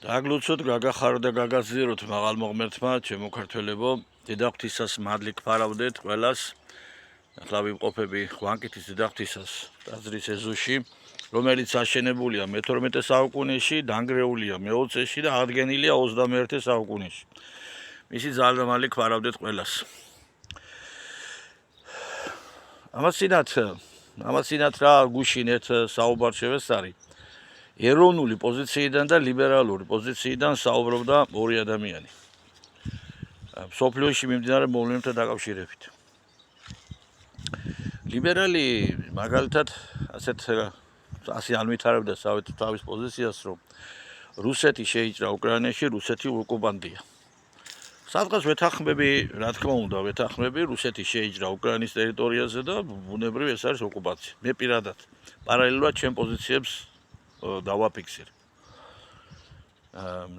დაგლოცოთ, გაგახარო და გაგაზიაროთ მაღალ მოღმერთმა, ჩემო ქართველებო, დედაღვთისას მადლი გფარავდეთ ყველას. ახლა ვიმყოფები ღვანკეთის დედაღვთისას ტაძრის ეზოში, რომელიც აშენებულია მე-12 საუკუნეში, დანგრეულია მე-20-ში და აღდგენილია 21 საუკუნეში. მისი ძალდამალი გფარავდეთ ყველას. ამაცინათ რა გუშინ ერთ საუბარ შევესწარი. ეროვნული პოზიციიდან და ლიბერალური პოზიციიდან საუბრობდა ორი ადამიანი. სოფლიოში მიმდინარე მოვლენებთან დაკავშირებით. ლიბერალი მაგალითად ასე ანვითარებდა თავის პოზიციას, რომ რუსეთი შეიჭრა უკრაინაში, რუსეთი ოკუპანტია. სადღაც ვეთანხმები, რა თქმა უნდა, რუსეთი შეიჭრა უკრაინის ტერიტორიაზე და ბუნებრივ ეს არის ოკუპაცია. მე პირადად პარალელურად ჩემ პოზიციებს დავაფიქსირე.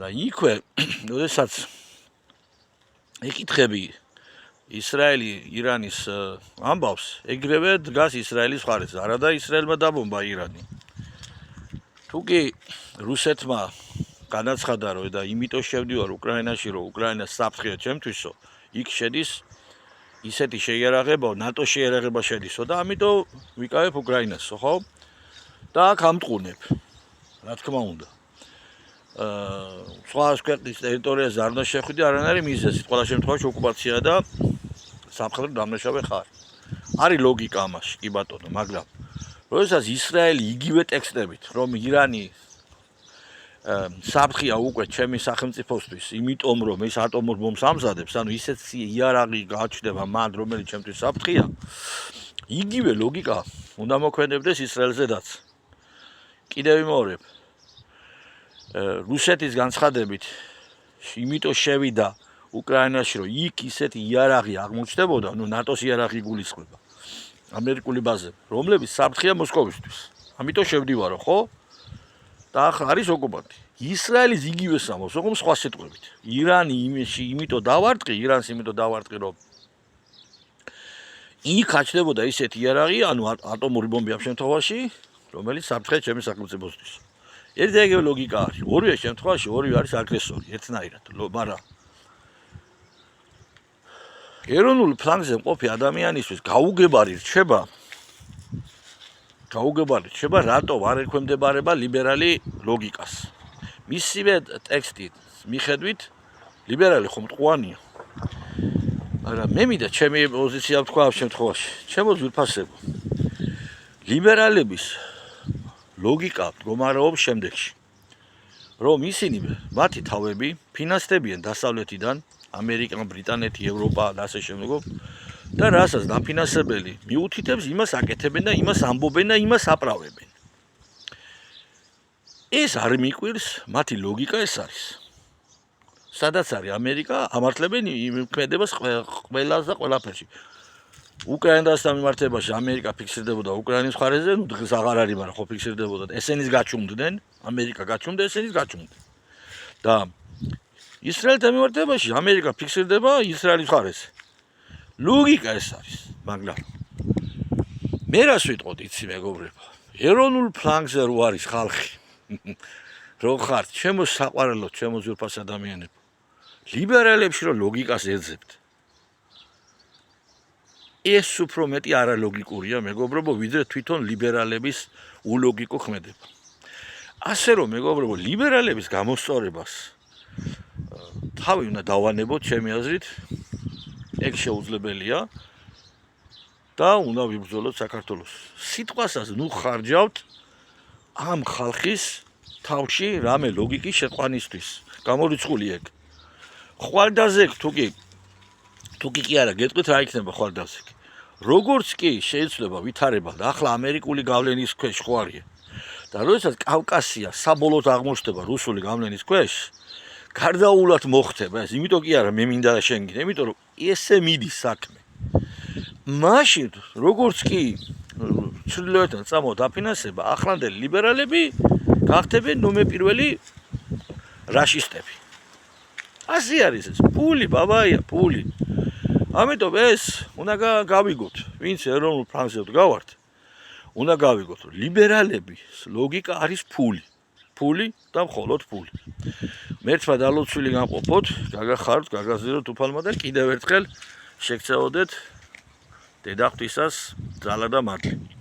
და იქვე, როდესაც ეკითხები ისრაელი ირანის ამბავს, ეგრევე დგას ისრაელის მხარეზე. არა და ისრაელმა დაბომბა ირანი. თუკი რუსეთმა განაცხადა, რომ და იმიტომ შევდივარ უკრაინაში, რომ უკრაინა საფრთხეა ჩემთვისო, იქ შედის ისეთი შეიარაღება, ნატოს შეიარაღება შედისო და ამიტომ ვიკავებ უკრაინასო, ხო? და აქ ამტყუნებ. რა თქმა უნდა. სხვა ქვეყნის ტერიტორიაზე არ უნდა შეხვიდე, არანაირი მიზეზით, ყველა შემთხვევაში ოკუპაცია და სამხედრო დამნაშავე ხარ. არის ლოგიკა ამაში, კი ბატონო, მაგრამ როდესაც ისრაელი იგივე ტექსტებით, რომ ირანი საფრთხეა უკვე ჩემი სახელმწიფოსთვის, იმიტომ რომ ის ატომურ ბომბს ამზადებს, ანუ ისეთ იარაღი გააჩნდება მან, რომელიც ჩემთვის საფრთხეა, იგივე ლოგიკა უნდა მოქმედებდეს ისრაელზედაც. კიდევ ვიმეორებ, რუსეთის განცხადებით, იმიტომ შევიდა უკრაინაში, რომ იქ ისეთი იარაღი აღმოჩნდებოდა, ნატოს იარაღი გულისხმება, ამერიკული ბაზები, რომლებიც საფრთხეა მოსკოვისთვის. ამიტომ შევდივარო, ხო? და ახლა არის ოკუპანტი. ისრაელის იგივეს ამბობს, ოღონდ სხვა სიტყვებით. ირანი იმიტომ დავარტყი, რომ იქ აჩნდებოდა ისეთი იარაღი, ანუ ატომური ბომბი ამ შემთხვევაში, რომელიც საფრთხეა ჩემი სახელმწიფოსთვის. ერთი ეგრე ლოგიკა არის. ორივე შემთხვევაში ორივე არის აგრესორი, ერთნაირად, მაგრამ ეროვნულ ფლანგზე მყოფი ადამიანისთვის გაუგებარი რჩება, რატო არ ექვემდებარება ლიბერალი ლოგიკას. მისივე ტექსტის მიხედვით ლიბერალი ხომ მტყუანია. მაგრამ მე მინდა ჩემი პოზიცია ვთქვა ამ შემთხვევაში. ჩემო ძვირფასებო. ლიბერალების ლოგიკა მდგომარეობს შემდეგში, რომ ისინი მათი თავები ფინანსდებიან დასავლეთიდან, ამერიკა, ბრიტანეთი, ევროპა და ასე შემდეგ და რასაც დაფინანსებელი მიუთითებს, იმას აკეთებენ და იმას ამბობენ და იმას აპრავებენ. ეს არ მიყვირს, მათი ლოგიკა ეს არის. სადაც არის ამერიკა, ამართლებენ იმქმედებას ყველას და ყველაფერში. უკრაინასთან მიმართებაში ამერიკა ფიქსირდებოდა უკრაინის მხარეზე, დღეს აღარ არის, მაგრამ ხო ფიქსირდებოდა. ესენის გაჩუმდნენ, ამერიკა გაჩუმდა, ესენის გაჩუმდნენ. და ისრაელთან მიმართებაში ამერიკა ფიქსირდება ისრაელის მხარეზე. ლოგიკა ეს არის, მაგრამ მე რას ვიტყოდ, იცი მეგობრებო, ეროვნულ ფლანგზე რო არის ხალხი, რო ხართ, ჩემო საყვარელო, ჩემო ძვირფას ადამიანებო, ლიბერალებში რო ლოგიკას ეძებთ, ეს უფრო მეტი არალოგიკურია, მეგობრებო, ვიდრე თვითონ ლიბერალების ულოგიკო ქმედება. ასე რომ, მეგობრებო, ლიბერალების გამოსწორებას თავი უნდა დავანებოთ, ჩემი აზრით, ეგ შეუძლებელია და უნდა ვიბრძოლოთ საქართველოს. სიტყვასაც ხარჯავთ ამ ხალხის თავში რამე ლოგიკის შეყვანისთვის. გამორიცხული ეგ. ხვალდაზე თუკი კი არა, გეტყვით რა იქნება ხვალდაზე. როგორც კი შეიძლება ვითარება და ახლა ამერიკული გავლენის ქვეშ ხო არის. და როდესაც კავკასია საბოლოოდ აღმოჩნდება რუსული გავლენის ქვეშ, გარდაულად მოხდება ეს, იმიტომ კი არა, მე მინდა შენ გინე, იმიტომ რომ ესე მიდის საქმე. მაშინ როგორც კი ჩრდილოეთიდან წამოვა დაფინანსება, ახლანდელი ლიბერალები გახდებენ ნომერ პირველი რაშისტები. ასე არის ეს, ფული, ბაბაია, ფული. ამიტომ ეს უნდა გავიგოთ, ვინც ეროვნულ ფლანგზე ვდგავართ, უნდა გავიგოთ, რომ ლიბერალების ლოგიკა არის ფული და მხოლოდ ფული. მერთმა დალოცვილი გამყოფოთ, გაგახართ, გაგაზიაროთ უფალმა და კიდევ ერთხელ შეგწეოდეთ დედა ღვთისას ძალა და მადლი.